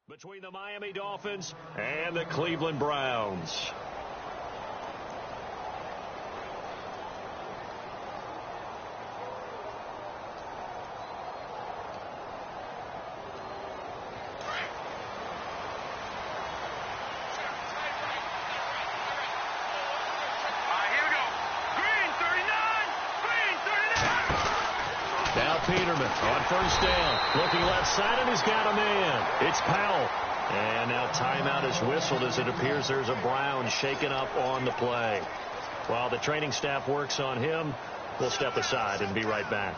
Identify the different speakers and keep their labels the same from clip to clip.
Speaker 1: between the Miami Dolphins and the Cleveland Browns. Peterman on first down, looking left side, and he's got a man. It's Powell. And now timeout is whistled as it appears there's a Brown shaken up on the play. While the training staff works on him, we'll step aside and be right back.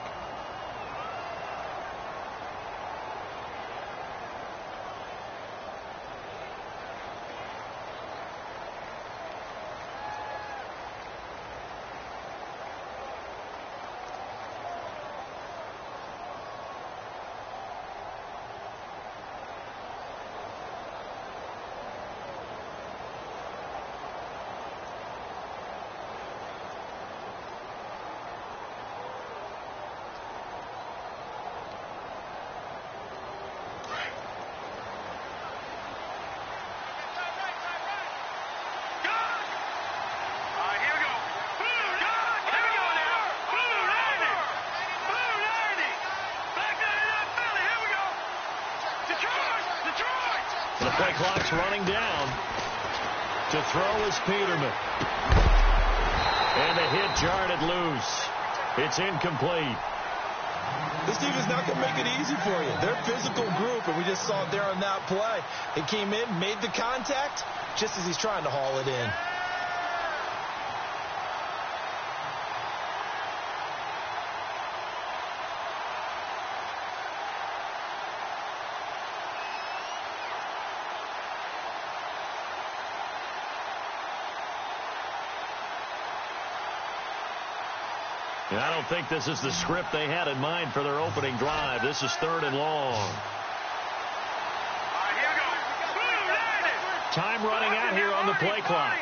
Speaker 1: The play clock's running down. To throw is Peterman. And the hit jarred it loose. It's incomplete.
Speaker 2: This team is not going to make it easy for you. They're a physical group, and we just saw it there on that play. They came in, made the contact, just as he's trying to haul it in.
Speaker 1: And I don't think this is the script they had in mind for their opening drive. This is 3rd and long. Time running out here on the play clock.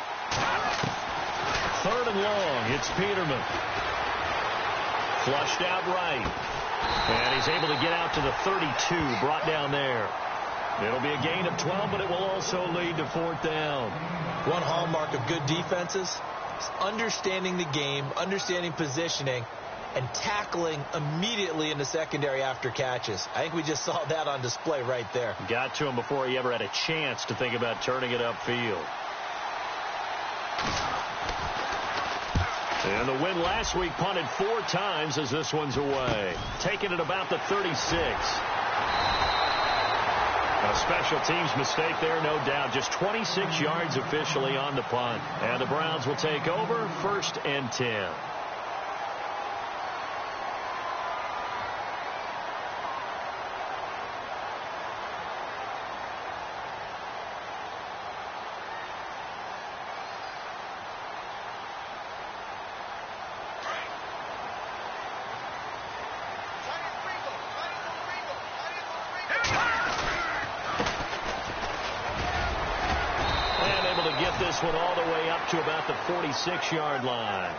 Speaker 1: 3rd and long. It's Peterman. Flushed out right. And he's able to get out to the 32, brought down there. It'll be a gain of 12, but it will also lead to 4th down.
Speaker 2: One hallmark of good defenses is understanding the game, understanding positioning, and tackling immediately in the secondary after catches. I think we just saw that on display right there.
Speaker 1: Got to him before he ever had a chance to think about turning it upfield. And the win last week punted 4 times as this one's away. Taking it about the 36. A special teams mistake there, no doubt. Just 26 yards officially on the punt. And the Browns will take over 1st and 10. This one all the way up to about the 46-yard line.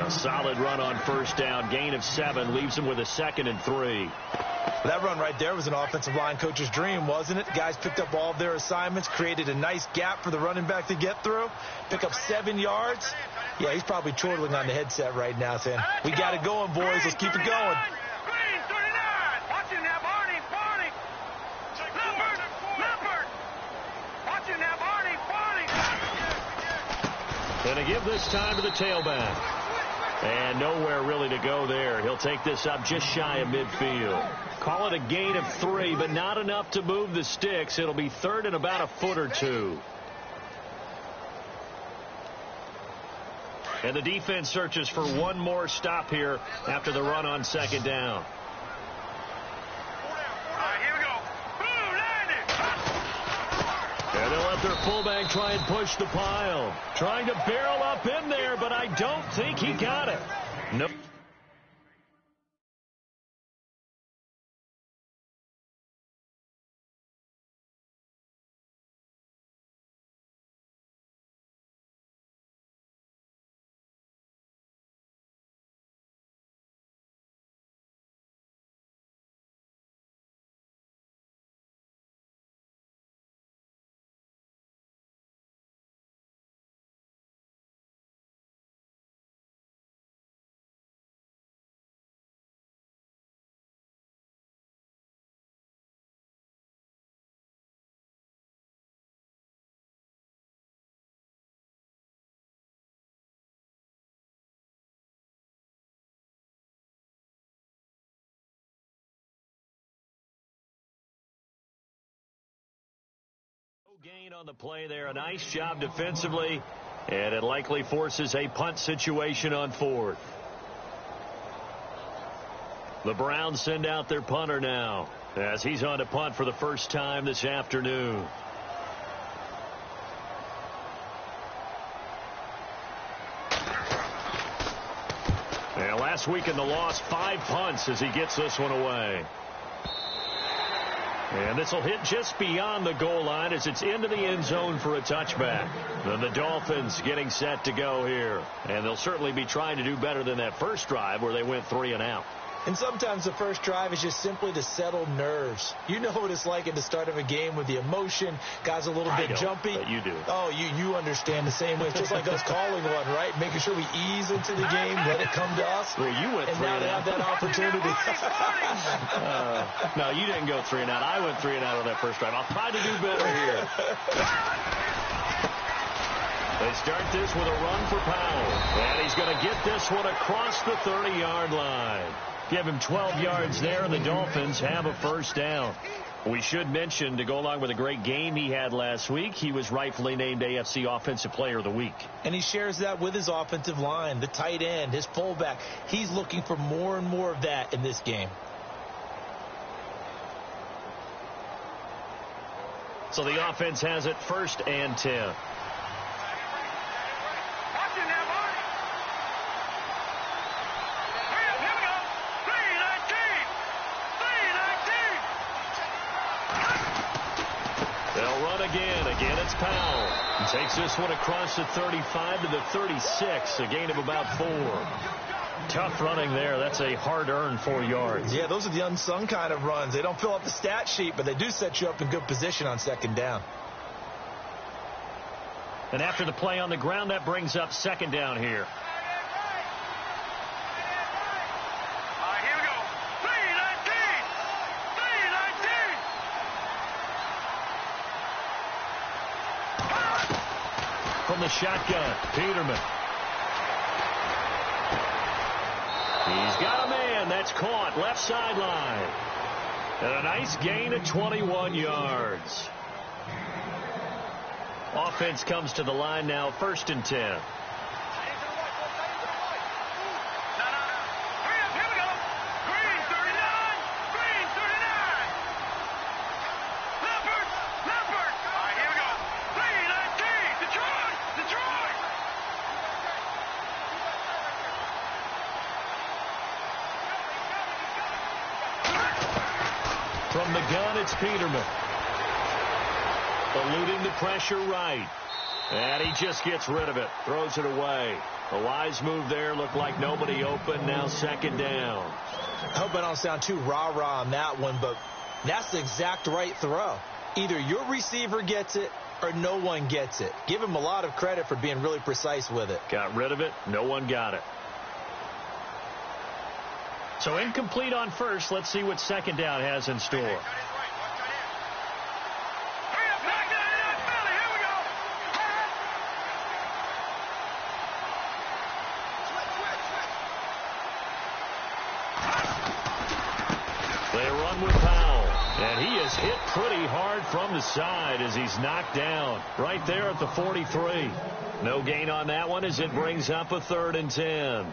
Speaker 1: A solid run on first down. Gain of 7 leaves him with a 2nd and 3.
Speaker 2: That run right there was an offensive line coach's dream, wasn't it? Guys picked up all of their assignments, created a nice gap for the running back to get through, pick up 7 yards. Yeah, he's probably chortling on the headset right now saying, we got it going, boys. Let's keep it going.
Speaker 1: And to give this time to the tailback. And nowhere really to go there. He'll take this up just shy of midfield. Call it a gain of 3, but not enough to move the sticks. It'll be 3rd and about a foot or 2. And the defense searches for one more stop here after the run on 2nd down. And they'll let their fullback try and push the pile. Trying to barrel up in there, but I don't think he got it. Nope. gain on the play there. A nice job defensively, and it likely forces a punt situation on fourth. The Browns send out their punter now as he's on to punt for the first time this afternoon. And last week in the loss, 5 punts as he gets this one away. And this will hit just beyond the goal line as it's into the end zone for a touchback. Then the Dolphins getting set to go here. And they'll certainly be trying to do better than that first drive where they went 3 and out.
Speaker 2: And sometimes the first drive is just simply to settle nerves. You know what it's like at the start of a game with the emotion. Guys a little bit jumpy.
Speaker 1: But you do.
Speaker 2: Oh, you understand the same way. It's just like us calling one, right? Making sure we ease into the game, let it come to us.
Speaker 1: Well, you went
Speaker 2: and
Speaker 1: 3
Speaker 2: now
Speaker 1: and
Speaker 2: to
Speaker 1: out.
Speaker 2: have that opportunity.
Speaker 1: No, you didn't go 3 and out. I went 3 and out on that first drive. I'll try to do better here. They start this with a run for Powell. And he's going to get this one across the 30-yard line. Give him 12 yards there, and the Dolphins have a first down. We should mention, to go along with a great game he had last week, he was rightfully named AFC Offensive Player of the Week.
Speaker 2: And he shares that with his offensive line, the tight end, his fullback. He's looking for more and more of that in this game.
Speaker 1: So the offense has it 1st and 10. Again, it's Powell. He takes this one across the 35 to the 36, a gain of about 4. Tough running there. That's a hard-earned 4 yards.
Speaker 2: Yeah, those are the unsung kind of runs. They don't fill up the stat sheet, but they do set you up in good position on 2nd down.
Speaker 1: And after the play on the ground, that brings up 2nd down here. From the shotgun, Peterman. He's got a man. That's caught. Left sideline. And a nice gain of 21 yards. Offense comes to the line now, 1st and 10. From the gun, it's Peterman. Eluding the pressure right. And he just gets rid of it. Throws it away. A wise move there. Looked like nobody open. Now 2nd down.
Speaker 2: I hope I don't sound too rah-rah on that one, but that's the exact right throw. Either your receiver gets it or no one gets it. Give him a lot of credit for being really precise with it.
Speaker 1: Got rid of it. No one got it. So incomplete on first. Let's see what 2nd down has in store. They run with Powell. And he is hit pretty hard from the side as he's knocked down. Right there at the 43. No gain on that one as it brings up a 3rd and 10.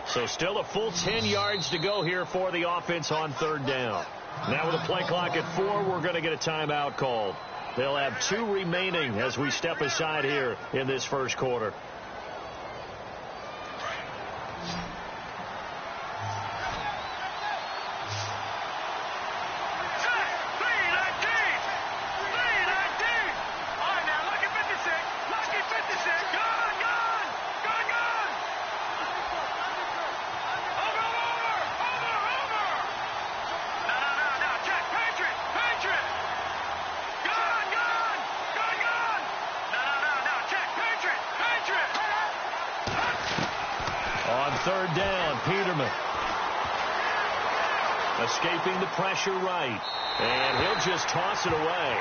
Speaker 1: So still a full 10 yards to go here for the offense on 3rd down. Now with a play clock at 4, we're going to get a timeout called. They'll have 2 remaining as we step aside here in this first quarter. On third down, Peterman. Escaping the pressure right. And he'll just toss it away.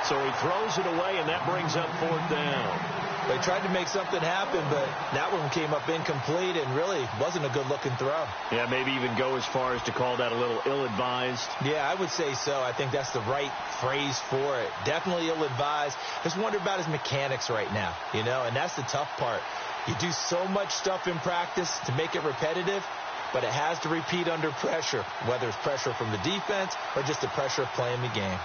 Speaker 1: So he throws it away, and that brings up fourth down.
Speaker 2: They tried to make something happen, but that one came up incomplete and really wasn't a good-looking throw.
Speaker 1: Yeah, maybe even go as far as to call that a little ill-advised.
Speaker 2: Yeah, I would say so. I think that's the right phrase for it. Definitely ill-advised. Just wonder about his mechanics right now, and that's the tough part. You do so much stuff in practice to make it repetitive, but it has to repeat under pressure, whether it's pressure from the defense or just the pressure of playing the game.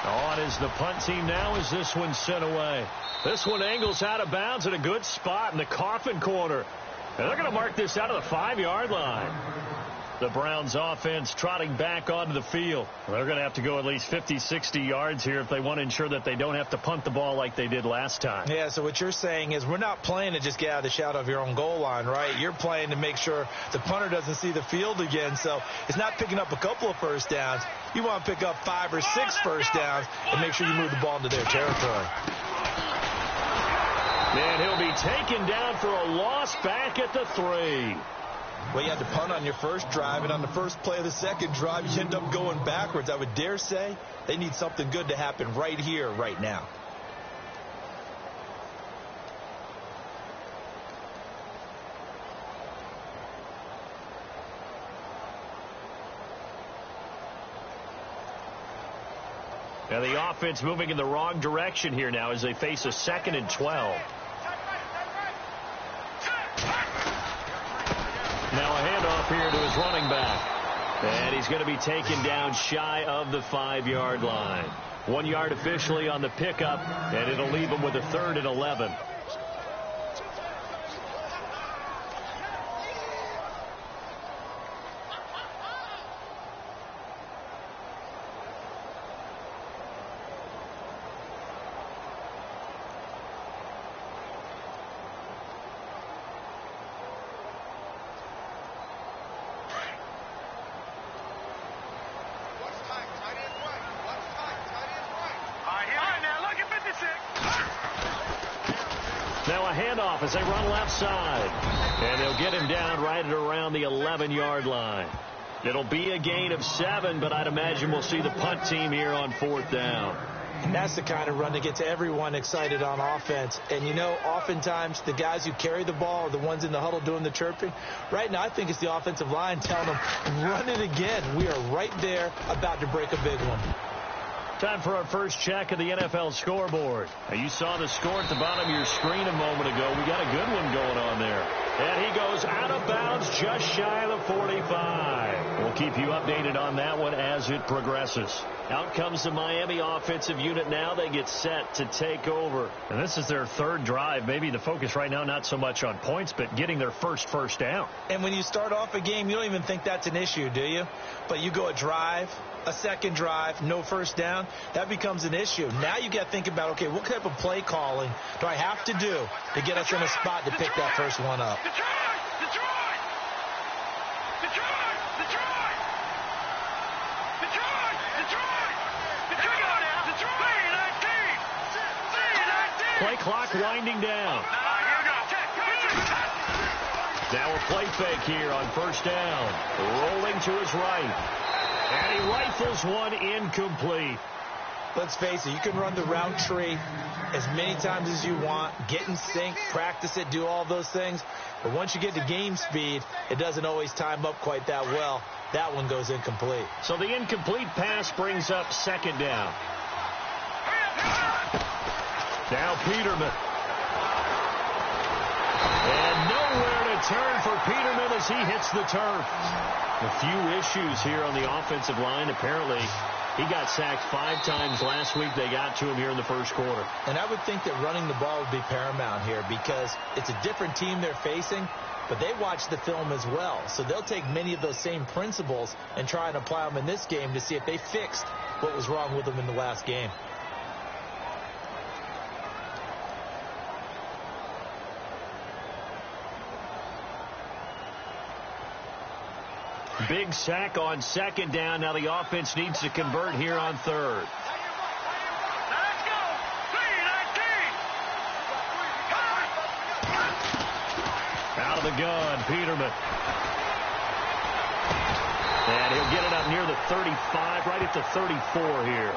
Speaker 1: On is the punt team now as this one's sent away. This one angles out of bounds at a good spot in the coffin corner. And they're going to mark this out of the 5-yard line. The Browns offense trotting back onto the field. They're going to have to go at least 50, 60 yards here if they want to ensure that they don't have to punt the ball like they did last time.
Speaker 2: Yeah, so what you're saying is we're not playing to just get out of the shadow of your own goal line, right? You're playing to make sure the punter doesn't see the field again. So it's not picking up a couple of first downs. You want to pick up 5 or 6 first downs and make sure you move the ball into their territory.
Speaker 1: And he'll be taken down for a loss back at the 3.
Speaker 2: Well, you had to punt on your first drive, and on the first play of the second drive, you end up going backwards. I would dare say they need something good to happen right here, right now.
Speaker 1: Now the offense moving in the wrong direction here now as they face a 2nd and 12. Now a handoff here to his running back. And he's going to be taken down shy of the 5-yard line. 1 yard officially on the pickup, and it'll leave him with a 3rd and 11. Now a handoff as they run left side. And they'll get him down right at around the 11-yard line. It'll be a gain of 7, but I'd imagine we'll see the punt team here on 4th down.
Speaker 2: And that's the kind of run that gets everyone excited on offense. And, oftentimes the guys who carry the ball are the ones in the huddle doing the chirping. Right now, I think it's the offensive line telling them, run it again. We are right there about to break a big one.
Speaker 1: Time for our first check of the NFL scoreboard. Now, you saw the score at the bottom of your screen a moment ago. We got a good one going on there. And he goes out of bounds just shy of the 45. We'll keep you updated on that one as it progresses. Out comes the Miami offensive unit now. They get set to take over. And this is their 3rd drive. Maybe the focus right now not so much on points, but getting their first down.
Speaker 2: And when you start off a game, you don't even think that's an issue, do you? But you go a drive, a 2nd drive, no first down, that becomes an issue. Now you got to think about, okay, what type of play calling do I have to do to get us in a spot to pick that first one up?
Speaker 1: Play clock winding down. Now a play fake here on 1st down. Rolling to his right. And he rifles one incomplete.
Speaker 2: Let's face it, you can run the route tree as many times as you want, get in sync, practice it, do all those things. But once you get to game speed, it doesn't always time up quite that well. That one goes incomplete.
Speaker 1: So the incomplete pass brings up 2nd down. Now Peterman. And nowhere to turn for Peterman as he hits the turf. A few issues here on the offensive line. Apparently, he got sacked 5 times last week. They got to him here in the first quarter.
Speaker 2: And I would think that running the ball would be paramount here because it's a different team they're facing, but they watch the film as well. So they'll take many of those same principles and try and apply them in this game to see if they fixed what was wrong with them in the last game.
Speaker 1: Big sack on 2nd down. Now the offense needs to convert here on 3rd.
Speaker 3: Let's go. 3, 19.
Speaker 1: the gun, Peterman. And he'll get it up near the 35, right at the 34 here.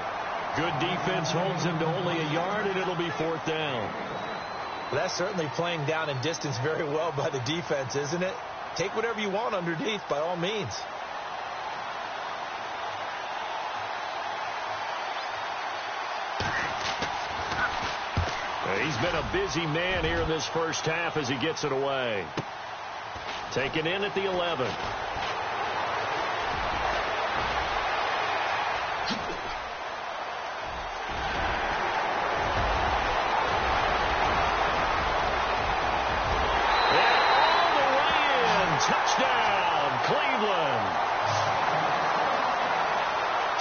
Speaker 1: Good defense holds him to only a yard, and it'll be 4th down.
Speaker 2: Well, that's certainly playing down in distance very well by the defense, isn't it? Take whatever you want underneath, by all means.
Speaker 1: He's been a busy man here in this first half as he gets it away. Taken in at the 11. Touchdown, Cleveland.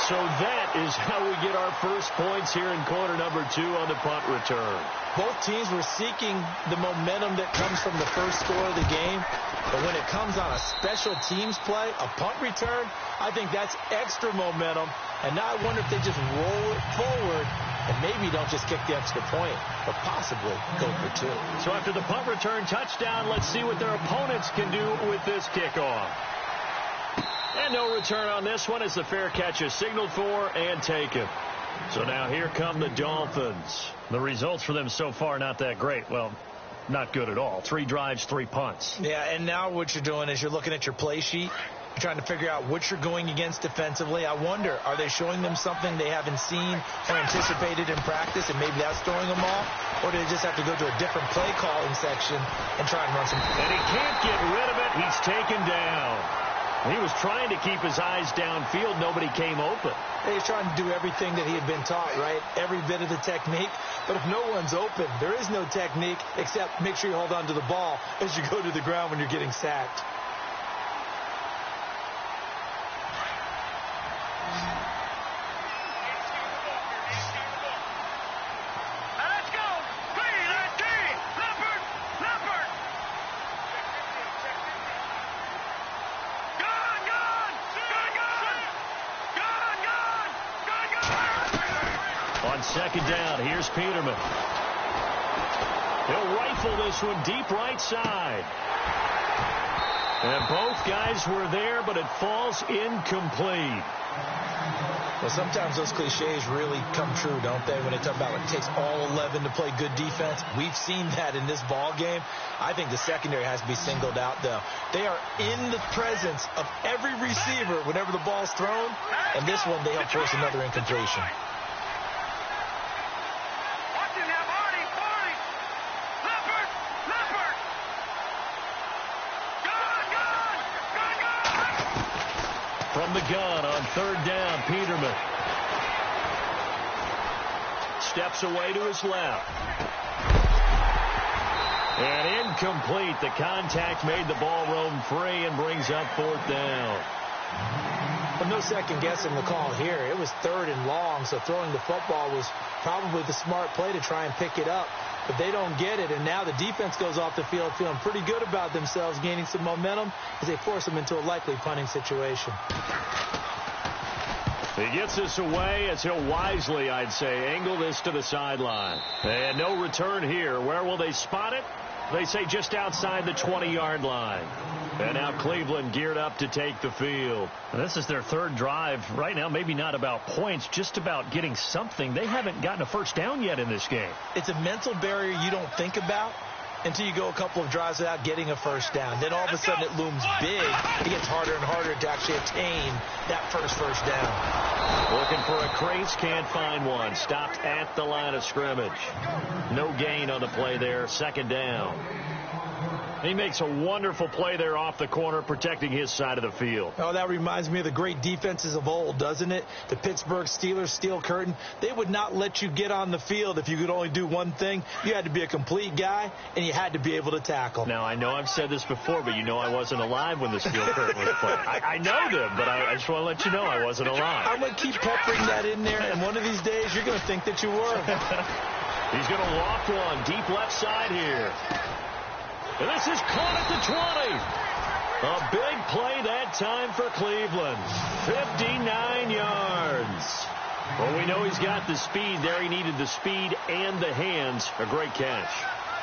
Speaker 1: So that is how we get our first points here in quarter number 2 on the punt return.
Speaker 2: Both teams were seeking the momentum that comes from the first score of the game. But when it comes on a special teams play, a punt return, I think that's extra momentum. And now I wonder if they just roll it forward and maybe don't just kick the extra point, but possibly go for 2.
Speaker 1: So after the punt return touchdown, let's see what their opponents can do with this kickoff. And no return on this one as the fair catch is signaled for and taken. So now here come the Dolphins. The results for them so far not that great. Well, not good at all. 3 drives, 3 punts.
Speaker 2: Yeah, and now what you're doing is you're looking at your play sheet. You're trying to figure out what you're going against defensively. I wonder, are they showing them something they haven't seen or anticipated in practice, and maybe that's throwing them off? Or do they just have to go to a different play calling section and try and run some?
Speaker 1: And he can't get rid of it. He's taken down. He was trying to keep his eyes downfield. Nobody came open.
Speaker 2: He's trying to do everything that he had been taught, right? Every bit of the technique. But if no one's open, there is no technique except make sure you hold on to the ball as you go to the ground when you're getting sacked.
Speaker 1: Second down, here's Peterman. He'll rifle this one deep right side. And both guys were there, but it falls incomplete.
Speaker 2: Well, sometimes those cliches really come true, don't they? When they talk about it takes all 11 to play good defense. We've seen that in this ball game. I think the secondary has to be singled out, though. They are in the presence of every receiver whenever the ball's thrown. And this one, they help force another incompletion.
Speaker 1: From the gun on 3rd down, Peterman steps away to his left. And incomplete. The contact made the ball roam free and brings up 4th down.
Speaker 2: Well, no second guessing the call here. It was 3rd and long, so throwing the football was probably the smart play to try and pick it up. But they don't get it, and now the defense goes off the field feeling pretty good about themselves, gaining some momentum as they force them into a likely punting situation.
Speaker 1: He gets this away as he'll wisely, I'd say, angle this to the sideline. And no return here. Where will they spot it? They say just outside the 20-yard line. And now Cleveland geared up to take the field. And this is their 3rd drive. Right now, maybe not about points, just about getting something. They haven't gotten a first down yet in this game.
Speaker 2: It's a mental barrier you don't think about until you go a couple of drives without getting a first down. Then all of a sudden it looms big. It gets harder and harder to actually attain that first down.
Speaker 1: Looking for a crease, can't find one. Stopped at the line of scrimmage. No gain on the play there. 2nd down. He makes a wonderful play there off the corner, protecting his side of the field.
Speaker 2: Oh, that reminds me of the great defenses of old, doesn't it? The Pittsburgh Steelers, Steel Curtain. They would not let you get on the field if you could only do one thing. You had to be a complete guy, and you had to be able to tackle.
Speaker 1: Now, I know I've said this before, but you know I wasn't alive when the Steel Curtain was played. I know them, but I just want to let you know I wasn't alive.
Speaker 2: I'm going to keep peppering that in there, and one of these days you're going to think that you were.
Speaker 1: He's going to loft one deep left side here. And this is caught at the 20. A big play that time for Cleveland. 59 yards. Well, we know he's got the speed there. He needed the speed and the hands. A great catch.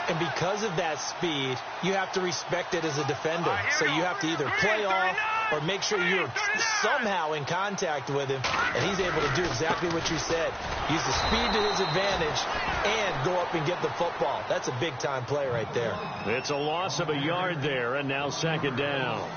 Speaker 2: And because of that speed, you have to respect it as a defender. So you have to either play off or make sure you're somehow in contact with him. And he's able to do exactly what you said. Use the speed to his advantage and go up and get the football. That's a big-time play right there.
Speaker 1: It's a loss of a yard there, and now second down.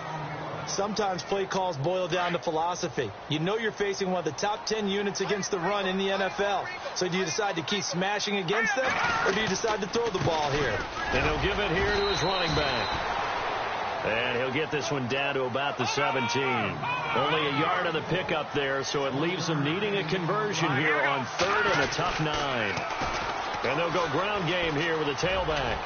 Speaker 2: Sometimes play calls boil down to philosophy. You know you're facing one of the top 10 units against the run in the NFL. So do you decide to keep smashing against them, or do you decide to throw the ball here?
Speaker 1: And he'll give it here to his running back. And he'll get this one down to about the 17. Only a yard on the pickup there, so it leaves him needing a conversion here on 3rd and a tough 9. And they'll go ground game here with a tailback.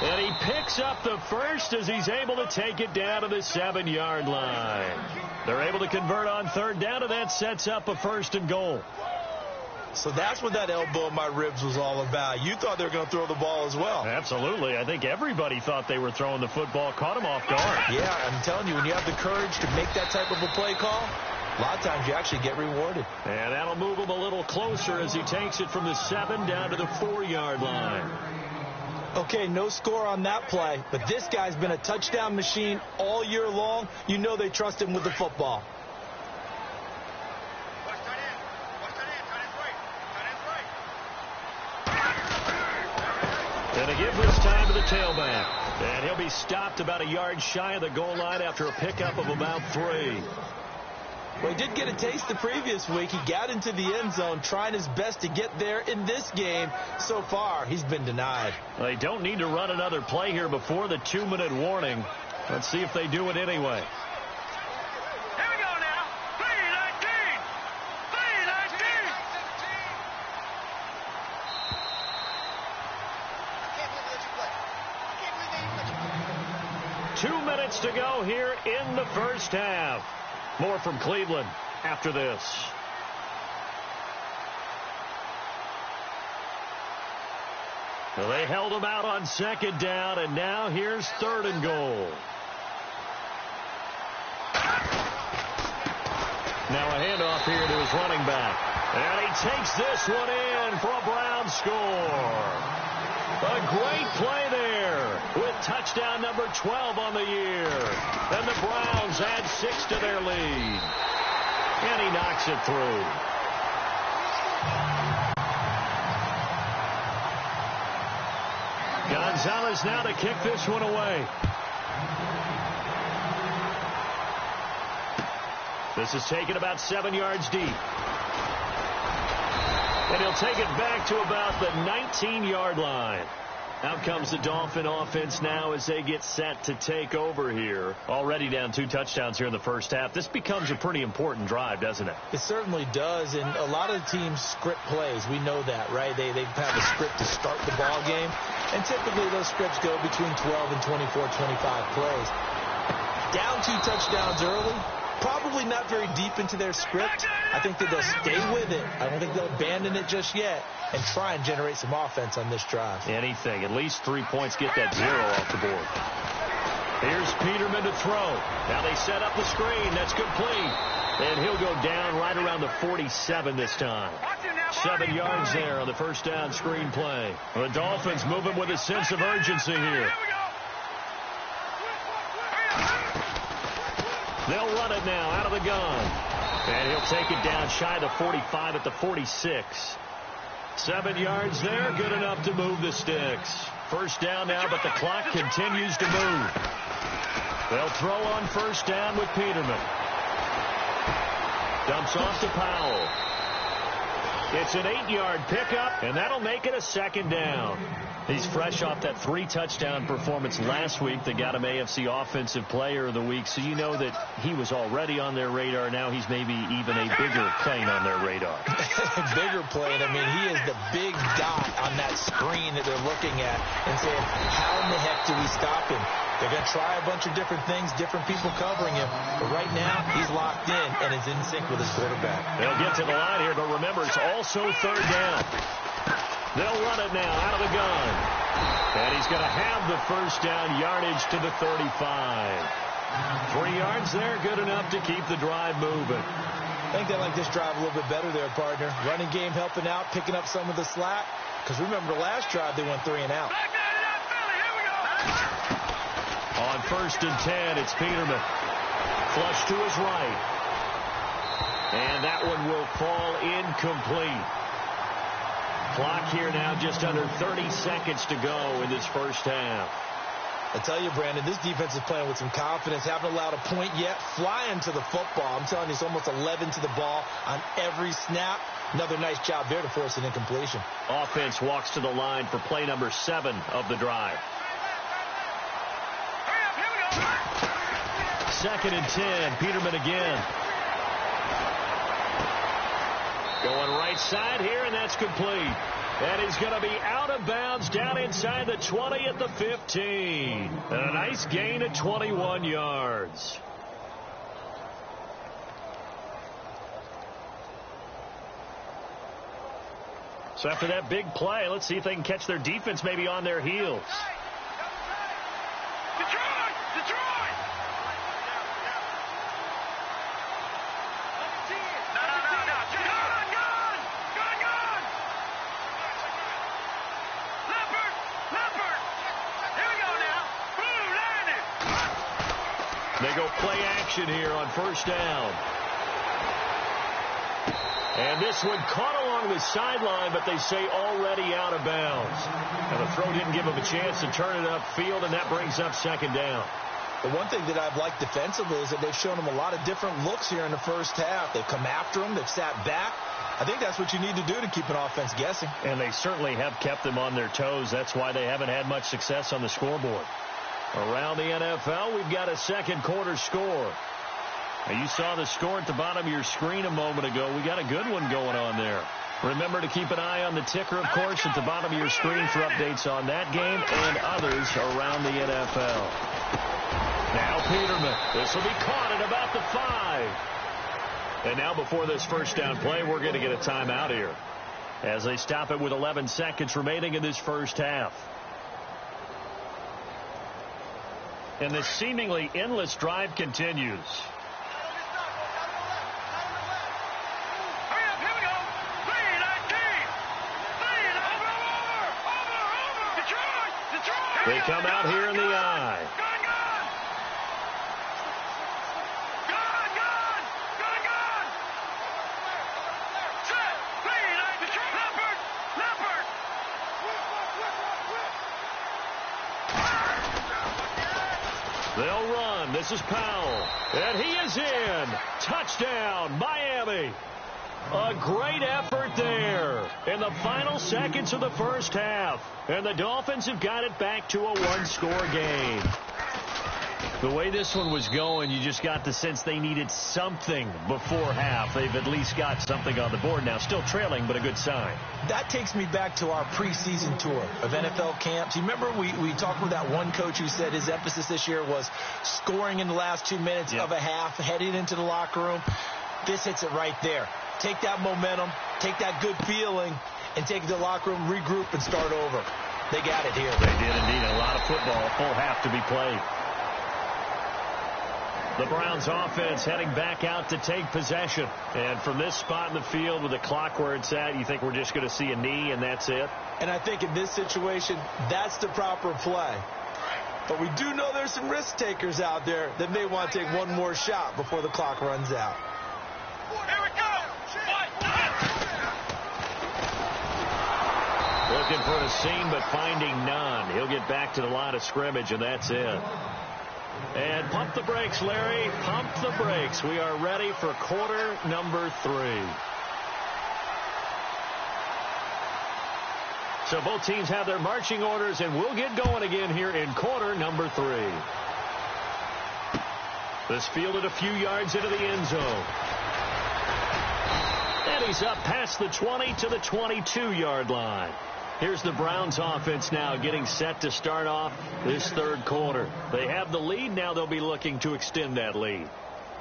Speaker 1: And he picks up the first as he's able to take it down to the 7-yard line. They're able to convert on 3rd down, and that sets up a 1st and goal.
Speaker 2: So that's what that elbow in my ribs was all about. You thought they were going to throw the ball as well.
Speaker 1: Absolutely. I think everybody thought they were throwing the football, caught him off guard.
Speaker 2: Yeah, I'm telling you, when you have the courage to make that type of a play call, a lot of times you actually get rewarded.
Speaker 1: And that'll move him a little closer as he takes it from the 7 down to the 4-yard line.
Speaker 2: Okay, no score on that play, but this guy's been a touchdown machine all year long. You know they trust him with the football.
Speaker 1: And a give this time to the tailback. And he'll be stopped about a yard shy of the goal line after a pickup of about 3.
Speaker 2: Well, he did get a taste the previous week. He got into the end zone trying his best to get there in this game. So far, he's been denied.
Speaker 1: Well, they don't need to run another play here before the 2-minute warning. Let's see if they do it anyway.
Speaker 3: Here we go now. 3-19. 3-19.
Speaker 1: 2 minutes to go here in the first half. More from Cleveland after this. Well, they held him out on 2nd down, and now here's 3rd and goal. Now a handoff here to his running back. And he takes this one in for a Brown score. A great play there with touchdown number 12 on the year. And the Browns add 6 to their lead. And he knocks it through. Gonzalez now to kick this one away. This is taken about 7 yards deep. And he'll take it back to about the 19-yard line. Out comes the Dolphin offense now as they get set to take over here. Already down 2 touchdowns here in the first half. This becomes a pretty important drive, doesn't it?
Speaker 2: It certainly does, and a lot of the teams script plays. We know that, right? They have a script to start the ball game, and typically those scripts go between 12 and 24, 25 plays. Down 2 touchdowns early, probably not very deep into their script. I think that they'll stay with it. I don't think they'll abandon it just yet and try and generate some offense on this drive.
Speaker 1: Anything. At least 3 points, get that 0 off the board. Here's Peterman to throw. Now they set up the screen. That's complete. And he'll go down right around the 47 this time. 7 yards there on the first down screen play. The Dolphins moving with a sense of urgency here. They'll run it now out of the gun. And he'll take it down shy of the 45 at the 46. 7 yards there, good enough to move the sticks. First down now, but the clock continues to move. They'll throw on first down with Peterman. Dumps off to Powell. It's an 8-yard pickup, and that'll make it a 2nd down. He's fresh off that 3-touchdown performance last week that got him AFC Offensive Player of the Week, so you know that he was already on their radar. Now he's maybe even a bigger plane on their radar.
Speaker 2: Bigger plane. I mean, he is the big dot on that screen that they're looking at and saying, how in the heck do we stop him? They're going to try a bunch of different things, different people covering him. But right now, he's locked in and is in sync with his quarterback.
Speaker 1: They'll get to the line here, but remember, it's also 3rd down. They'll run it now out of the gun. And he's going to have the first down yardage to the 35. 3 yards there, good enough to keep the drive moving.
Speaker 2: I think they like this drive a little bit better there, partner. Running game helping out, picking up some of the slack. because remember the last drive they went 3 and out.
Speaker 1: On 1st and 10, it's Peterman. Flush to his right. And that one will fall incomplete. Clock here now just under 30 seconds to go in this first half.
Speaker 2: I tell you, Brandon, this defense is playing with some confidence. Haven't allowed a point yet. Flying to the football. I'm telling you, it's almost 11 to the ball on every snap. Another nice job there to force an incompletion.
Speaker 1: Offense walks to the line for play number 7 of the drive. 2nd and 10. Peterman again. Going right side here, and that's complete. That is going to be out of bounds down inside the 20 at the 15. A nice gain of 21 yards. So after that big play, let's see if they can catch their defense maybe on their heels. They go play action here on 1st down. And this one caught along the sideline, but they say already out of bounds. And the throw didn't give him a chance to turn it upfield, and that brings up 2nd down.
Speaker 2: The one thing that I've liked defensively is that they've shown him a lot of different looks here in the first half. They've come after him. They've sat back. I think that's what you need to do to keep an offense guessing.
Speaker 1: And they certainly have kept them on their toes. That's why they haven't had much success on the scoreboard. Around the NFL, we've got a second quarter score. Now, you saw the score at the bottom of your screen a moment ago. We got a good one going on there. Remember to keep an eye on the ticker, of course, at the bottom of your screen for updates on that game and others around the NFL. Now Peterman. This will be caught at about the 5. And now before this first down play, we're going to get a timeout here as they stop it with 11 seconds remaining in this first half. And this seemingly endless drive continues. They come out here in the eye. They'll run. This is Powell. And he is in. Touchdown, Miami. A great effort there in the final seconds of the first half. And the Dolphins have got it back to a one-score game. The way this one was going, you just got the sense they needed something before half. They've at least got something on the board now. Still trailing, but a good sign.
Speaker 2: That takes me back to our preseason tour of NFL camps. You remember we talked with that one coach who said his emphasis this year was scoring in the last 2 minutes of a half, heading into the locker room. This hits it right there. Take that momentum, take that good feeling, and take it to the locker room, regroup, and start over. They got it here.
Speaker 1: They did indeed. A lot of football, full half to be played. The Browns offense heading back out to take possession. And from this spot in the field with the clock where it's at, you think we're just going to see a knee and that's it?
Speaker 2: And I think in this situation, that's the proper play. But we do know there's some risk takers out there that may want to take one more shot before the clock runs out.
Speaker 3: Here we go.
Speaker 1: Looking for a seam, but finding none. He'll get back to the line of scrimmage, and that's it. And pump the brakes, Larry. Pump the brakes. We are ready for quarter number 3. So both teams have their marching orders, and we'll get going again here in quarter number 3. This fielded a few yards into the end zone. And he's up past the 20 to the 22-yard line. Here's the Browns offense now getting set to start off this third quarter. They have the lead. Now they'll be looking to extend that lead.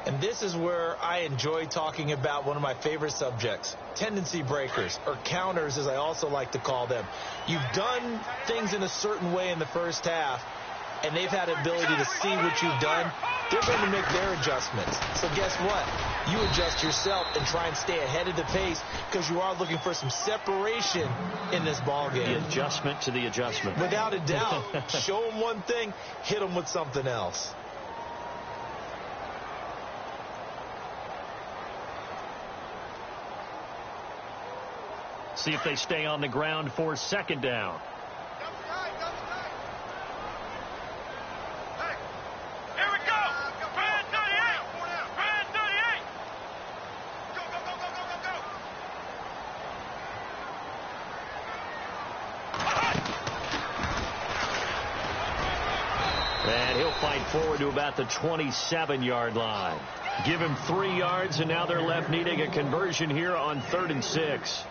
Speaker 2: And this is where I enjoy talking about one of my favorite subjects, tendency breakers, or counters as I also like to call them. You've done things in a certain way in the first half, and they've had the ability to see what you've done. they're going to make their adjustments. So guess what? You adjust yourself and try and stay ahead of the pace because you are looking for some separation in this ball game.
Speaker 1: The adjustment to the adjustment.
Speaker 2: Without a doubt. Show them one thing, hit them with something else.
Speaker 1: See if they stay on the ground for second down.
Speaker 3: Here we go. Brand 38. Brand 38. Go, go, go, go, go, go, go.
Speaker 1: And he'll fight forward to about the 27-yard line. Give him 3 yards, and now they're left needing a conversion here on 3rd and 6.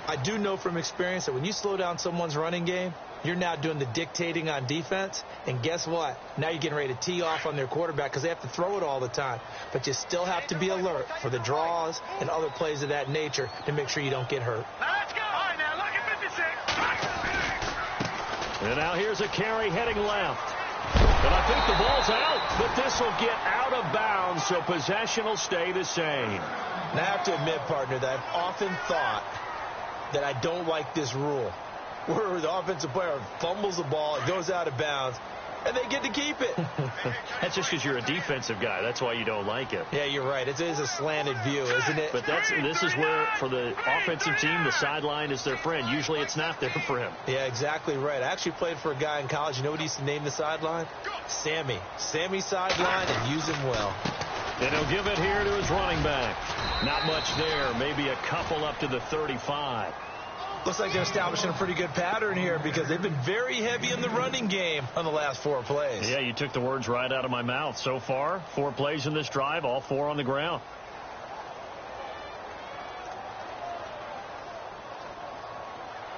Speaker 2: I do know from experience that when you slow down someone's running game, you're now doing the dictating on defense. And guess what? Now you're getting ready to tee off on their quarterback because they have to throw it all the time. But you still have to be alert for the draws and other plays of that nature to make sure you don't get hurt.
Speaker 3: Let's go. All right, now, look at 56.
Speaker 1: And now here's a carry heading left. And I think the ball's out, but this will get out of bounds, so possession will stay the same.
Speaker 2: And I have to admit, partner, that I've often thought that I don't like this rule, where the offensive player fumbles the ball, it goes out of bounds, and they get to keep it.
Speaker 1: That's just because you're a defensive guy. That's why you don't like it.
Speaker 2: Yeah, you're right. It is a slanted view, isn't it?
Speaker 1: But this is where, for the offensive team, the sideline is their friend. Usually it's not there for him.
Speaker 2: Yeah, exactly right. I actually played for a guy in college. You know what he used to name the sideline? Sammy. Sammy sideline, and use him well.
Speaker 1: And he'll give it here to his running back. Not much there. Maybe a couple up to the 35.
Speaker 2: Looks like they're establishing a pretty good pattern here because they've been very heavy in the running game on the last 4 plays.
Speaker 1: Yeah, you took the words right out of my mouth. So far, 4 plays in this drive, all 4 on the ground.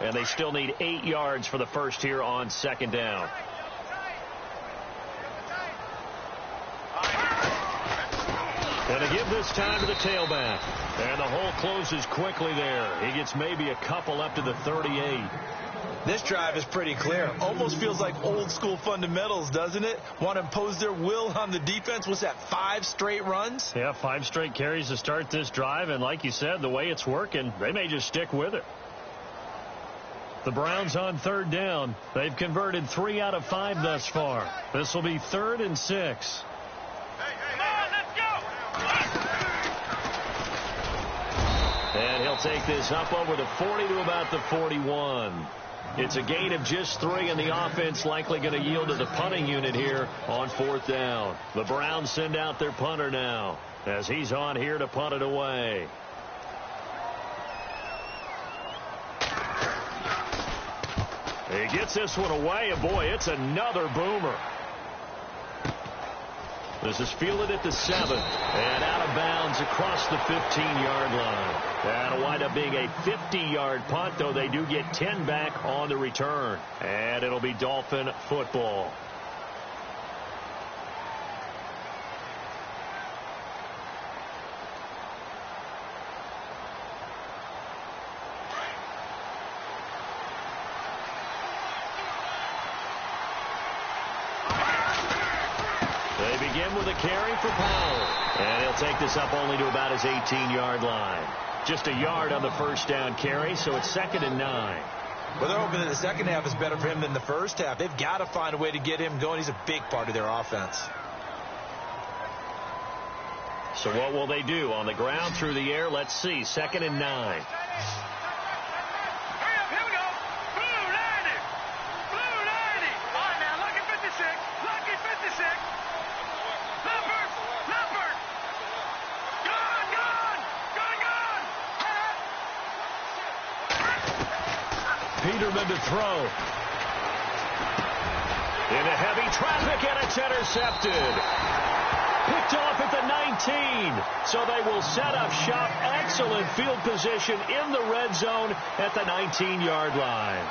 Speaker 1: And they still need 8 yards for the first here on 2nd down. And to give this time to the tailback. And the hole closes quickly there. He gets maybe a couple up to the 38.
Speaker 2: This drive is pretty clear. Almost feels like old school fundamentals, doesn't it? Want to impose their will on the defense. What's that, 5 straight runs?
Speaker 1: Yeah, 5 straight carries to start this drive. And like you said, the way it's working, they may just stick with it. The Browns on 3rd down. They've converted 3 out of 5 thus far. This will be 3rd and 6. And he'll take this up over the 40 to about the 41. It's a gain of just 3, and the offense likely going to yield to the punting unit here on 4th down. The Browns send out their punter now as he's on here to punt it away. He gets this one away, and boy, it's another boomer. This is fielded at the 7 and out of bounds across the 15-yard line. That'll wind up being a 50-yard punt, though they do get 10 back on the return. And it'll be Dolphin football. They begin with a carry for Powell. And he'll take this up only to about his 18-yard line. Just a yard on the first down carry, so it's 2nd and 9.
Speaker 2: Well, they're hoping that the second half is better for him than the first half. They've got to find a way to get him going. He's a big part of their offense.
Speaker 1: So what will they do? On the ground, through the air, let's see. 2nd and 9. Peterman to throw. Into heavy traffic, and it's intercepted. Picked off at the 19. So they will set up shop. Excellent field position in the red zone at the 19-yard line.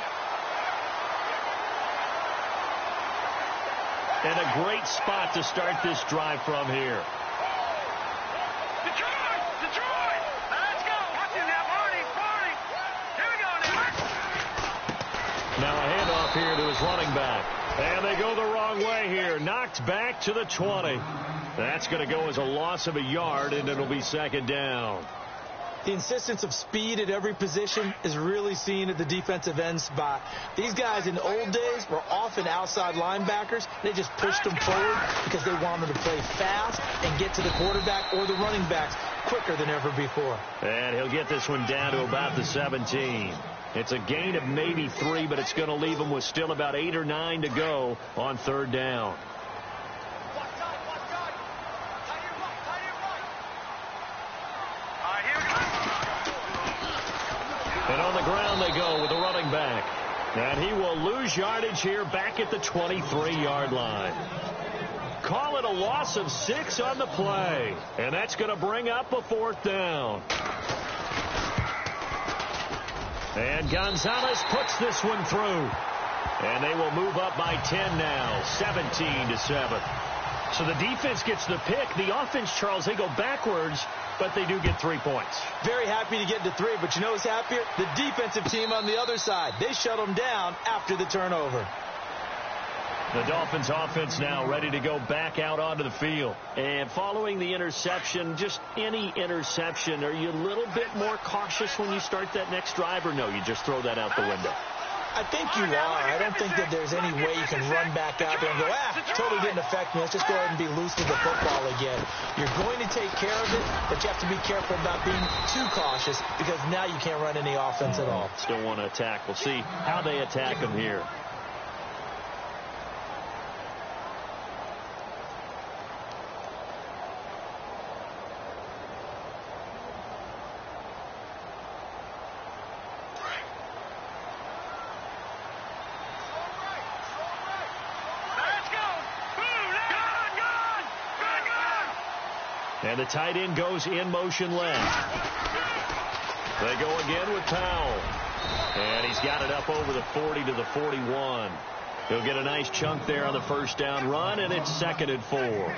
Speaker 1: And a great spot to start this drive from here. Now a handoff here to his running back. And they go the wrong way here. Knocked back to the 20. That's going to go as a loss of a yard, and it'll be second down.
Speaker 2: The insistence of speed at every position is really seen at the defensive end spot. These guys in the old days were often outside linebackers. They just pushed them forward because they wanted to play fast and get to the quarterback or the running backs quicker than ever before.
Speaker 1: And he'll get this one down to about the 17. It's a gain of maybe 3, but it's going to leave him with still about 8 or 9 to go on third down. And on the ground they go with the running back. And he will lose yardage here back at the 23-yard line. Call it a loss of 6 on the play. And that's going to bring up a fourth down. And Gonzalez puts this one through. And they will move up by 10 now, 17-7. So the defense gets the pick. The offense, Charles, they go backwards, but they do get 3 points.
Speaker 2: Very happy to get to 3, but you know who's happier? The defensive team on the other side. They shut them down after the turnover.
Speaker 1: The Dolphins offense now ready to go back out onto the field. And following the interception, just any interception, are you a little bit more cautious when you start that next drive, or no, you just throw that out the window?
Speaker 2: I think you are. I don't think that there's any way you can run back out there and go, totally didn't affect me. Let's just go ahead and be loose with the football again. You're going to take care of it, but you have to be careful about being too cautious because now you can't run any offense at all.
Speaker 1: Still want to attack. We'll see how they attack them here. And the tight end goes in motion left. They go again with Powell. And he's got it up over the 40 to the 41. He'll get a nice chunk there on the first down run, and it's 2nd and 4.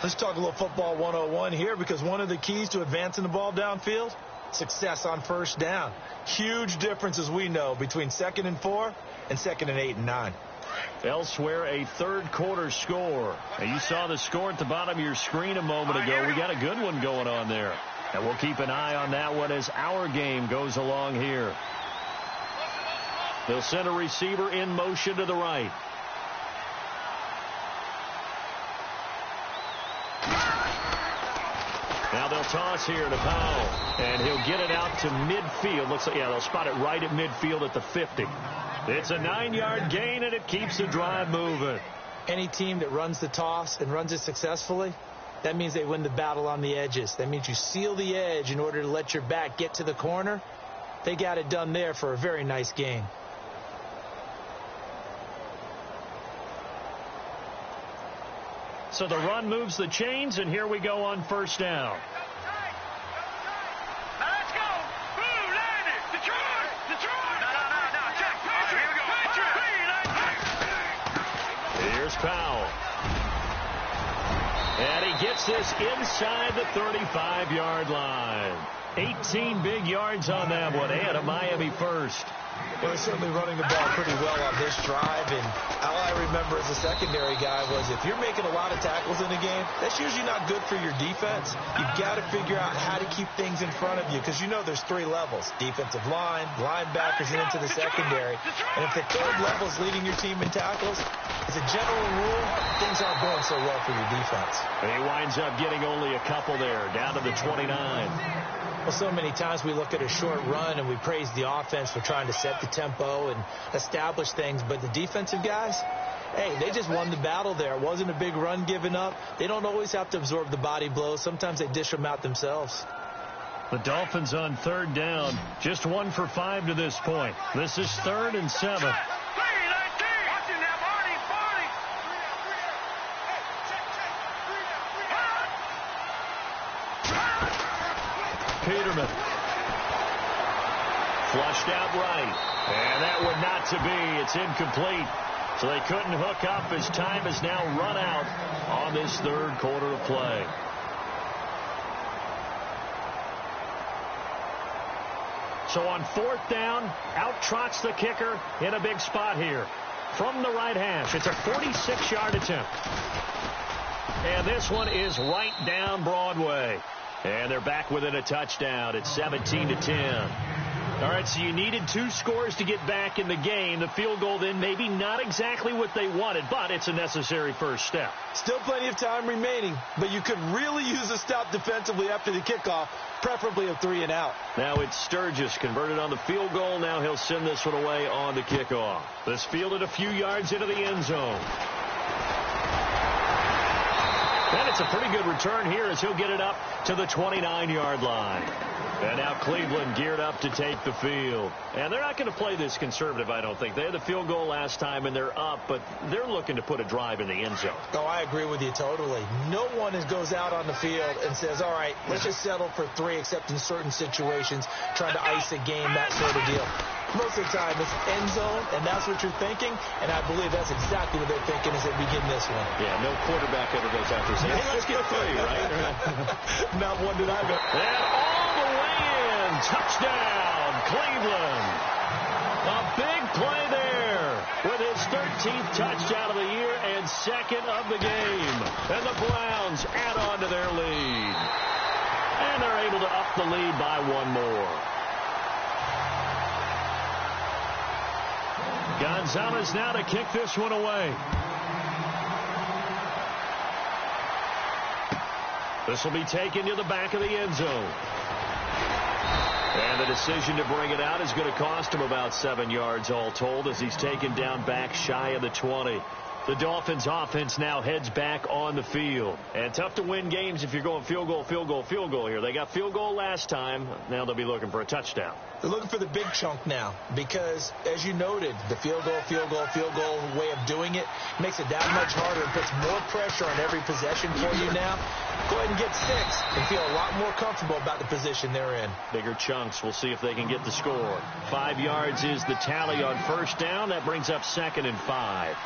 Speaker 2: Let's talk a little football 101 here because one of the keys to advancing the ball downfield, success on first down. Huge difference, as we know, between 2nd and 4 and 2nd and 8 and 9.
Speaker 1: Elsewhere, a third quarter score. Now, you saw the score at the bottom of your screen a moment ago. We got a good one going on there. And we'll keep an eye on that one as our game goes along here. They'll send a receiver in motion to the right. Now they'll toss here to Powell. And he'll get it out to midfield. Looks like, yeah, they'll spot it right at midfield at the 50. It's a 9-yard gain, and it keeps the drive moving.
Speaker 2: Any team that runs the toss and runs it successfully, that means they win the battle on the edges. That means you seal the edge in order to let your back get to the corner. They got it done there for a very nice gain.
Speaker 1: So the run moves the chains, and here we go on first down. Here's Powell. And he gets this inside the 35-yard line. 18 big yards on that one, and a Miami first.
Speaker 2: Well, they're certainly running the ball pretty well on this drive, and all I remember as a secondary guy was if you're making a lot of tackles in the game, that's usually not good for your defense. You've got to figure out how to keep things in front of you because you know there's 3 levels, defensive line, linebackers, and into the secondary. And if the third level is leading your team in tackles, as a general rule, things aren't going so well for your defense.
Speaker 1: And he winds up getting only a couple there, down to the 29.
Speaker 2: Well, so many times we look at a short run and we praise the offense for trying to set the tempo and establish things. But the defensive guys, hey, they just won the battle there. It wasn't a big run given up. They don't always have to absorb the body blows. Sometimes they dish them out themselves.
Speaker 1: The Dolphins on third down, just 1 for 5 to this point. This is 3rd and 7. Peterman. Flushed out right. And that one not to be. It's incomplete. So they couldn't hook up as time has now run out on this third quarter of play. So on 4th down, out trots the kicker in a big spot here. from the right hash. It's a 46-yard attempt. And this one is right down Broadway. And they're back within a touchdown. It's 17-10. All right, so you needed 2 scores to get back in the game. The field goal then maybe not exactly what they wanted, but it's a necessary first step.
Speaker 2: Still plenty of time remaining, but you could really use a stop defensively after the kickoff, preferably a 3 and out.
Speaker 1: Now it's Sturgis converted on the field goal. Now he'll send this one away on the kickoff. This fielded a few yards into the end zone. And it's a pretty good return here as he'll get it up to the 29-yard line. And now Cleveland geared up to take the field. And they're not going to play this conservative, I don't think. They had the field goal last time, and they're up, but they're looking to put a drive in the end zone.
Speaker 2: Oh, I agree with you totally. No one goes out on the field and says, all right, let's just settle for 3, except in certain situations, trying to ice a game, that sort of deal. Most of the time, it's end zone, and that's what you're thinking, and I believe that's exactly what they're thinking as they begin this one.
Speaker 1: Yeah, no quarterback ever goes out there saying, hey, let's get 3, right?
Speaker 2: Not one that I've ever.
Speaker 1: And all the way in, touchdown, Cleveland. A big play there with his 13th touchdown of the year and 2nd of the game. And the Browns add on to their lead. And they're able to up the lead by 1 more. Gonzalez now to kick this one away. This will be taken to the back of the end zone. And the decision to bring it out is going to cost him about 7 yards all told as he's taken down back shy of the 20. The Dolphins offense now heads back on the field. And tough to win games if you're going field goal, field goal, field goal here. They got field goal last time. Now they'll be looking for a touchdown.
Speaker 2: They're looking for the big chunk now because, as you noted, the field goal way of doing it makes it that much harder and puts more pressure on every possession for you now. Go ahead and get 6 and feel a lot more comfortable about the position they're in.
Speaker 1: Bigger chunks. We'll see if they can get the score. 5 yards is the tally on first down. That brings up 2nd and 5.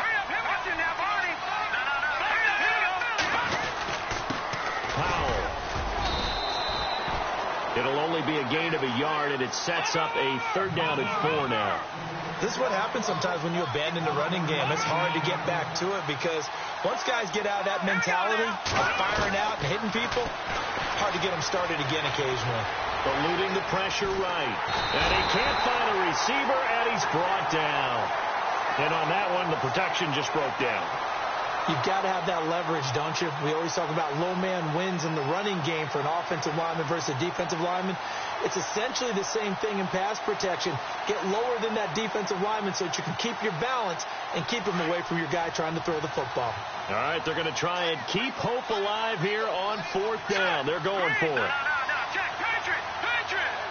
Speaker 1: Powell. It'll only be a gain of a yard, and it sets up a 3rd down and 4 now.
Speaker 2: This is what happens sometimes when you abandon the running game. It's hard to get back to it because once guys get out of that mentality of firing out and hitting people, hard to get them started again occasionally.
Speaker 1: Eluding the pressure right. And he can't find a receiver, and he's brought down. And on that one, the protection just broke down.
Speaker 2: You've got to have that leverage, don't you? We always talk about low man wins in the running game for an offensive lineman versus a defensive lineman. It's essentially the same thing in pass protection. Get lower than that defensive lineman so that you can keep your balance and keep him away from your guy trying to throw the football.
Speaker 1: All right, they're going to try and keep hope alive here on 4th down. They're going for it.
Speaker 3: Check, Patriot.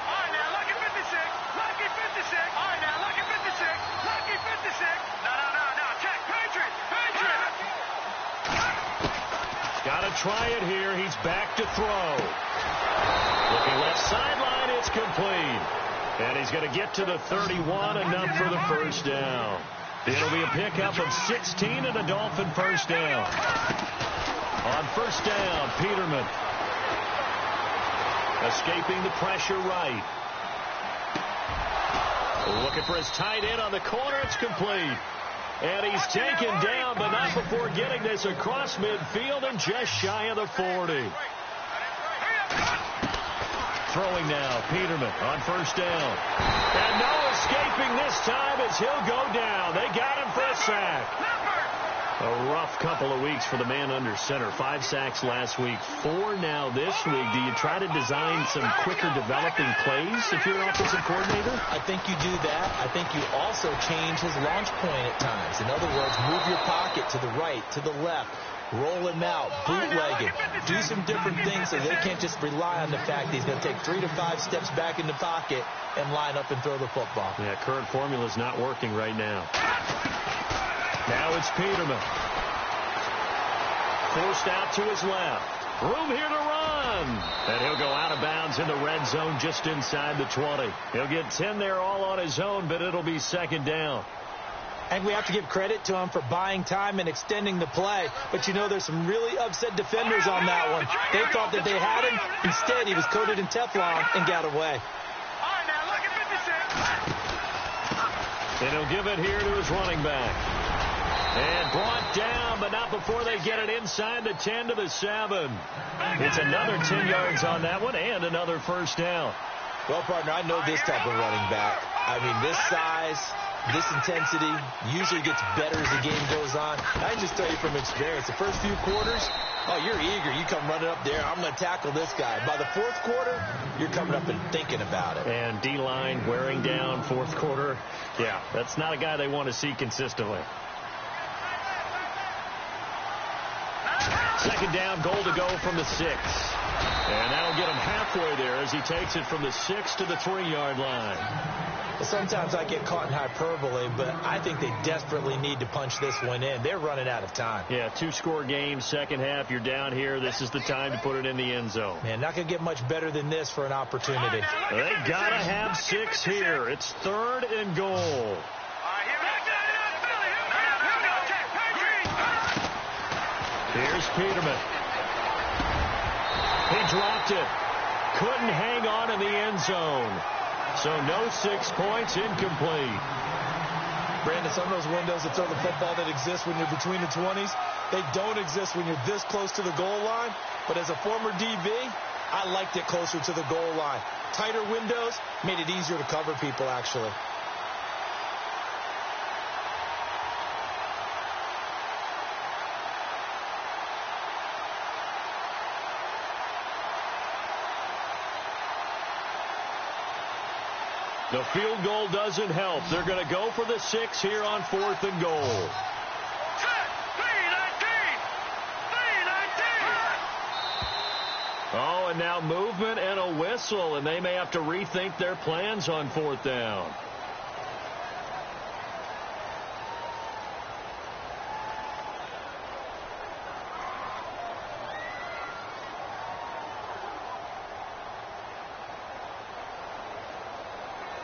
Speaker 3: All right, now, lucky 56. Lucky 56. All right, now, lucky 56. Lucky 56. No. Check, Patriot.
Speaker 1: Got to try it here. He's back to throw. Looking left sideline, it's complete. And he's going to get to the 31, enough for the first down. It'll be a pickup of 16 and a Dolphin first down. On first down, Peterman. Escaping the pressure right. Looking for his tight end on the corner. It's complete. And he's taken down, but not before getting this across midfield and just shy of the 40. Throwing now, Peterman on first down. And no escaping this time as he'll go down. They got him for a sack. A rough couple of weeks for the man under center. 5 sacks last week, 4 now this week. Do you try to design some quicker developing plays if you're an offensive coordinator?
Speaker 2: I think you do that. I think you also change his launch point at times. In other words, move your pocket to the right, to the left. Roll him out, bootleg it, do some different things so they can't just rely on the fact that he's going to take 3 to 5 steps back in the pocket and line up and throw the football.
Speaker 1: Yeah, current formula is not working right now. Now it's Peterman. Forced out to his left. Room here to run. And he'll go out of bounds in the red zone just inside the 20. He'll get 10 there all on his own, but it'll be 2nd down.
Speaker 2: And we have to give credit to him for buying time and extending the play. But, you know, there's some really upset defenders on that one. They thought that they had him. Instead, he was coated in Teflon and got away.
Speaker 1: And he'll give it here to his running back. And brought down, but not before they get it inside the 10 to the 7. It's another 10 yards on that one and another first down.
Speaker 2: Well, partner, I know this type of running back. I mean, this size, this intensity usually gets better as the game goes on. I can just tell you from experience, the first few quarters, oh, you're eager. You come running up there. I'm going to tackle this guy. By the fourth quarter, you're coming up and thinking about it.
Speaker 1: And D-line wearing down fourth quarter. Yeah, that's not a guy they want to see consistently. Second down, goal to go from the 6. And that'll get him halfway there as he takes it from the 6 to the 3-yard line.
Speaker 2: Sometimes I get caught in hyperbole, but I think they desperately need to punch this one in. They're running out of time.
Speaker 1: Yeah, 2-score game, second half, you're down here. This is the time to put it in the end zone.
Speaker 2: Man, not going to get much better than this for an opportunity.
Speaker 1: They got to have 6 here. It's 3rd and goal. Here's Peterman. He dropped it. Couldn't hang on in the end zone. So no 6 points, incomplete.
Speaker 2: Brandon, some of those windows that throw the football that exist when you're between the 20s, they don't exist when you're this close to the goal line. But as a former DB, I liked it closer to the goal line. Tighter windows made it easier to cover people, actually.
Speaker 1: The field goal doesn't help. They're going to go for the 6 here on 4th and goal. Oh, and now movement and a whistle, and they may have to rethink their plans on 4th down.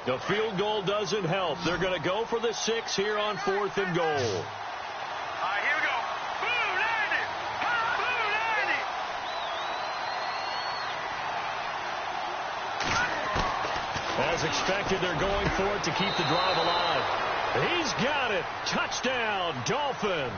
Speaker 1: The field goal doesn't help. They're going to go for the 6 here on 4th and goal.
Speaker 3: All right, here we go. Blue 90. Blue 90.
Speaker 1: As expected, they're going for it to keep the drive alive. He's got it. Touchdown, Dolphins.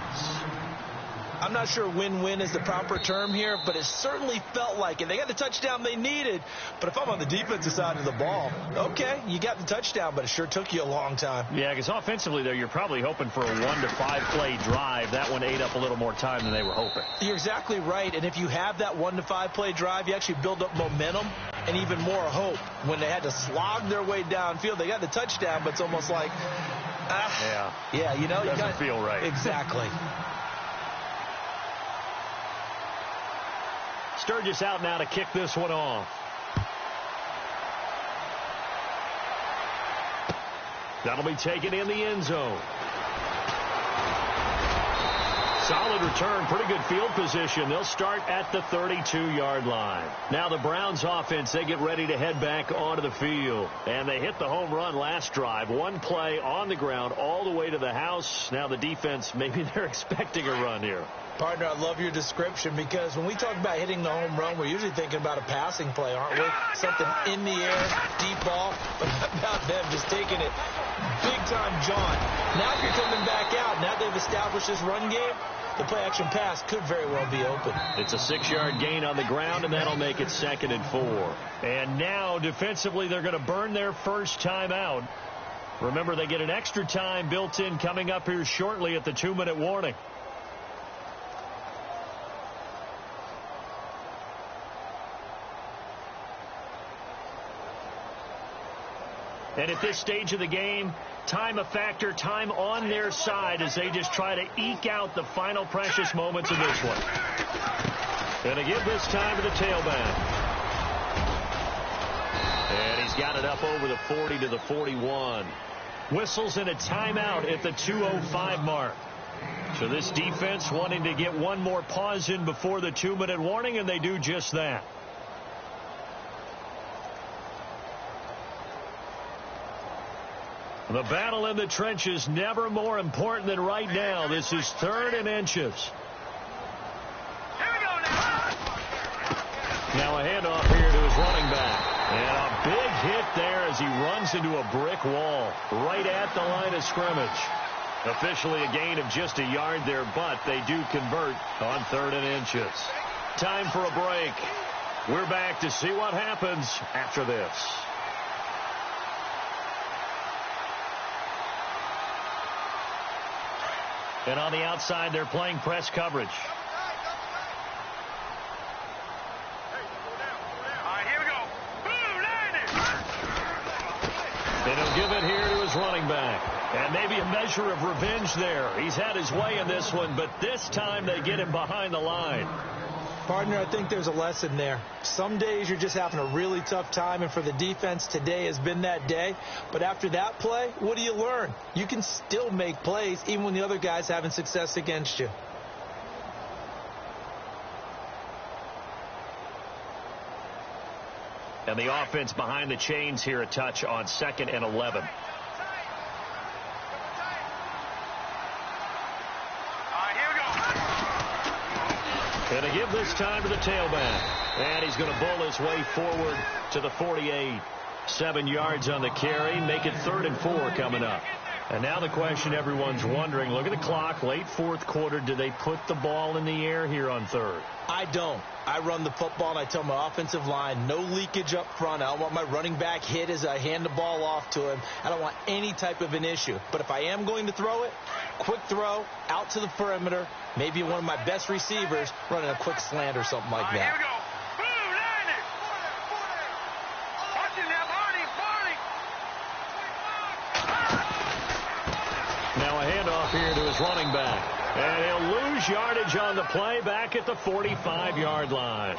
Speaker 2: I'm not sure win-win is the proper term here, but it certainly felt like it. They got the touchdown they needed, but if I'm on the defensive side of the ball, okay, you got the touchdown, but it sure took you a long time.
Speaker 1: Yeah, because offensively there, you're probably hoping for a 1 to 5 play drive. That one ate up a little more time than they were hoping.
Speaker 2: You're exactly right, and if you have that 1 to 5 play drive, you actually build up momentum and even more hope. When they had to slog their way downfield, they got the touchdown, but it's almost like, yeah, you know,
Speaker 1: doesn't feel right.
Speaker 2: Exactly.
Speaker 1: Sturgis out now to kick this one off. That'll be taken in the end zone. Solid return, pretty good field position. They'll start at the 32-yard line. Now the Browns offense, they get ready to head back onto the field. And they hit the home run last drive. One play on the ground all the way to the house. Now the defense, maybe they're expecting a run here.
Speaker 2: Partner, I love your description because when we talk about hitting the home run, we're usually thinking about a passing play, aren't we? Something in the air, deep ball, but how about them just taking it big-time jaunt. Now if you're coming back out, now they've established this run game, the play-action pass could very well be open.
Speaker 1: It's a 6-yard gain on the ground, and that'll make it 2nd and 4. And now, defensively, they're going to burn their first time out. Remember, they get an extra time built in coming up here shortly at the 2-minute warning. And at this stage of the game, time a factor, time on their side as they just try to eke out the final precious moments of this one. And they give this time to the tailback. And he's got it up over the 40 to the 41. Whistles and a timeout at the 2:05 mark. So this defense wanting to get one more pause in before the 2-minute warning, and they do just that. The battle in the trenches never more important than right now. This is 3rd and inches.
Speaker 3: Here we go now.
Speaker 1: Now a handoff here to his running back. And a big hit there as as he runs into a brick wall right at the line of scrimmage. Officially a gain of just a yard there, but they do convert on 3rd and inches. Time for a break. We're back to see what happens after this. And on the outside, they're playing press coverage. And he'll give it here to his running back. And maybe a measure of revenge there. He's had his way in this one, but this time they get him behind the line.
Speaker 2: Partner, I think there's a lesson there. Some days you're just having a really tough time, and for the defense, today has been that day. But after that play, what do you learn? You can still make plays even when the other guy's having success against you.
Speaker 1: And the offense behind the chains here, a touch on 2nd and 11. And to give this time to the tailback. And he's going to bull his way forward to the 48. 7 yards on the carry. Make it 3rd and 4 coming up. And now the question everyone's wondering, look at the clock, late 4th quarter. Do they put the ball in the air here on 3rd?
Speaker 2: I don't. I run the football, and I tell my offensive line, no leakage up front. I don't want my running back hit as I hand the ball off to him. I don't want any type of an issue. But if I am going to throw it, quick throw, out to the perimeter, maybe one of my best receivers running a quick slant or something like that.
Speaker 3: Here we go.
Speaker 1: Now a handoff here to his running back. And he'll lose yardage on the play back at the 45-yard line.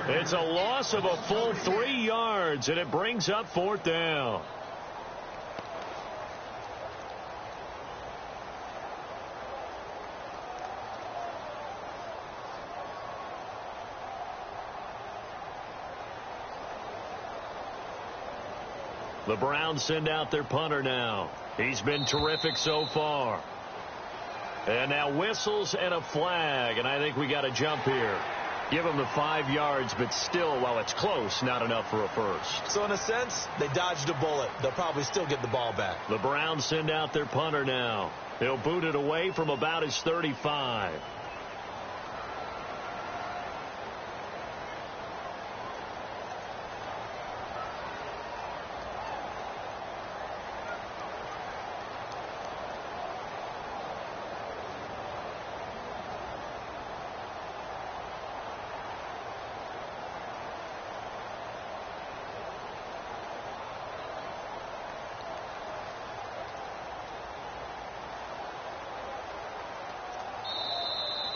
Speaker 1: It's a loss of a full 3 yards, and it brings up 4th down. The Browns send out their punter now. He's been terrific so far. And now whistles and a flag, and I think we got a jump here. Give them the 5 yards, but still, while it's close, not enough for a first.
Speaker 2: So in a sense, they dodged a bullet. They'll probably still get the ball back.
Speaker 1: The Browns send out their punter now. He'll boot it away from about his 35.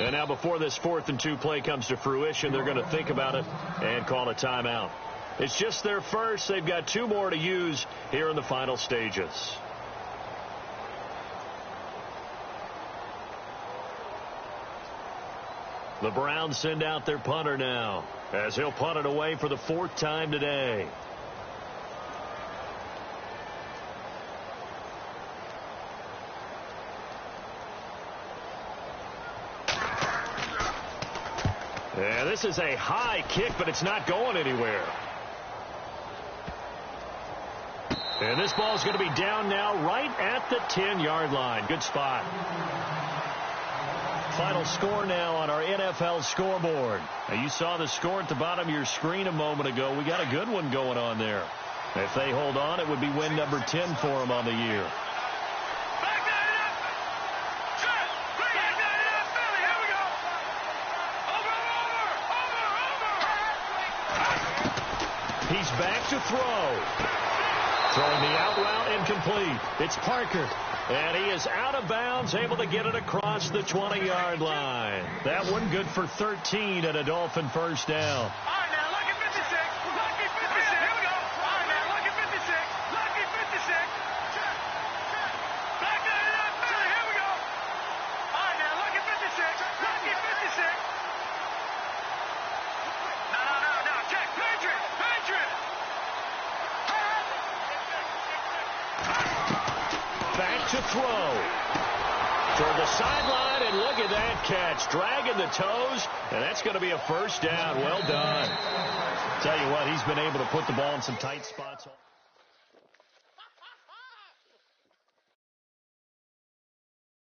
Speaker 1: And now before this 4th and 2 play comes to fruition, they're going to think about it and call a timeout. It's just their first. They've got 2 more to use here in the final stages. The Browns send out their punter now, as he'll punt it away for the 4th time today. Yeah, this is a high kick, but it's not going anywhere. And this ball's going to be down now right at the 10-yard line. Good spot. Final score now on our NFL scoreboard. Now, you saw the score at the bottom of your screen a moment ago. We got a good one going on there. If they hold on, it would be win number 10 for them on the year. He's back to throw. Throwing the out route incomplete. It's Parker. And he is out of bounds, able to get it across the 20-yard line. That one good for 13 and a Dolphin first down.
Speaker 3: All right, now, lucky 56. Lucky 56. Here we go. All right, now, lucky 56. Lucky 56. Back to the 30. Here we go. All right, now, lucky 56. Lucky 56. No. Check. Patriot.
Speaker 1: Back to throw. Toward the sideline, and look at that catch. Dragging the toes, and that's going to be a first down. Well done. Tell you what, he's been able to put the ball in some tight spots.